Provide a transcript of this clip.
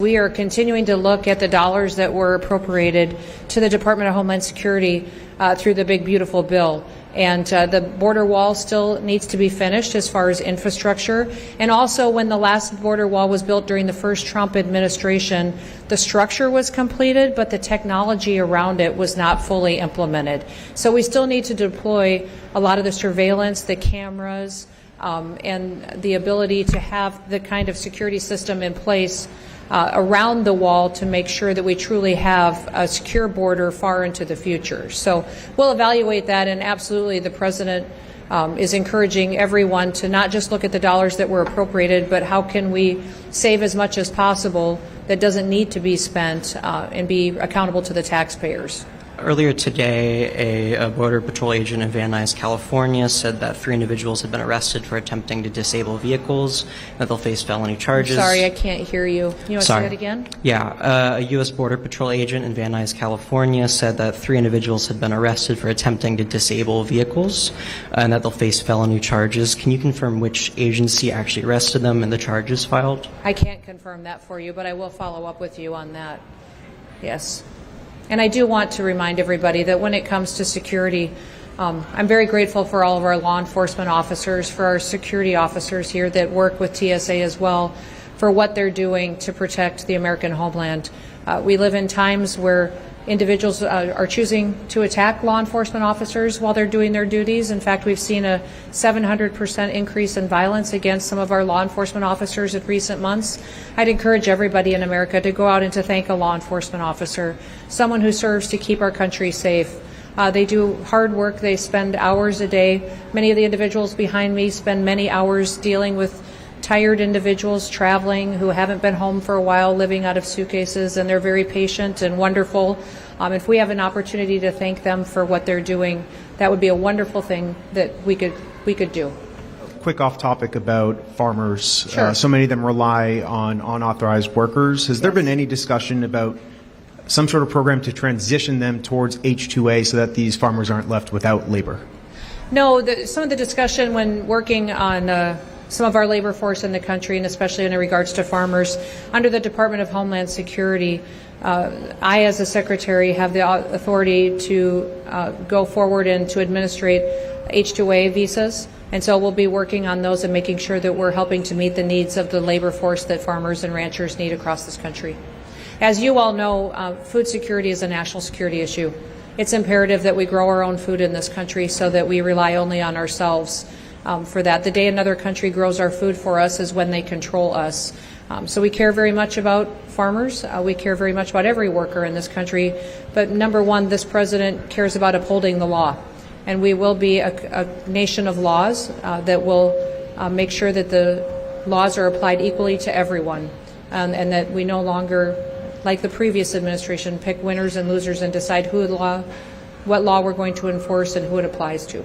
We are continuing to look at the dollars that were appropriated to the Department of Homeland Security through the Big Beautiful Bill. And the border wall still needs to be finished as far as infrastructure. And also, when the last border wall was built during the first Trump administration, the structure was completed, but the technology around it was not fully implemented. So we still need to deploy a lot of the surveillance, the cameras, and the ability to have the kind of security system in place around the wall to make sure that we truly have a secure border far into the future. So we'll evaluate that, and absolutely the President is encouraging everyone to not just look at the dollars that were appropriated, but how can we save as much as possible that doesn't need to be spent and be accountable to the taxpayers. Earlier today, a Border Patrol agent in Van Nuys, California, said that 3 individuals had been arrested for attempting to disable vehicles, that they'll face felony charges. I'm sorry, I can't hear you. You want to say that again? Yeah, a U.S. Border Patrol agent in Van Nuys, California, said that 3 individuals had been arrested for attempting to disable vehicles, and that they'll face felony charges. Can you confirm which agency actually arrested them and the charges filed? I can't confirm that for you, but I will follow up with you on that. Yes. And I do want to remind everybody that when it comes to security, I'm very grateful for all of our law enforcement officers, for our security officers here that work with TSA as well, for what they're doing to protect the American homeland. We live in times where individuals are choosing to attack law enforcement officers while they're doing their duties. In fact, we've seen a 700% increase in violence against some of our law enforcement officers in recent months. I'd encourage everybody in America to go out and to thank a law enforcement officer, someone who serves to keep our country safe. They do hard work. They spend hours a day. Many of the individuals behind me spend many hours dealing with tired individuals traveling who haven't been home for a while, living out of suitcases, and they're very patient and wonderful. If we have an opportunity to thank them for what they're doing, that would be a wonderful thing that we could do. Quick off topic about farmers. Sure. So many of them rely on unauthorized workers. Has there been any discussion about some sort of program to transition them towards H-2A so that these farmers aren't left without labor? No, some of the discussion when working on some of our labor force in the country, and especially in regards to farmers, under the Department of Homeland Security, I, as a secretary, have the authority to go forward and to administrate H-2A visas. And so we'll be working on those and making sure that we're helping to meet the needs of the labor force that farmers and ranchers need across this country. As you all know, food security is a national security issue. It's imperative that we grow our own food in this country so that we rely only on ourselves for that. The day another country grows our food for us is when they control us. So we care very much about farmers. We care very much about every worker in this country. But number one, this president cares about upholding the law. And we will be a nation of laws that will make sure that the laws are applied equally to everyone, and that we no longer, like the previous administration, pick winners and losers and decide what law we're going to enforce and who it applies to.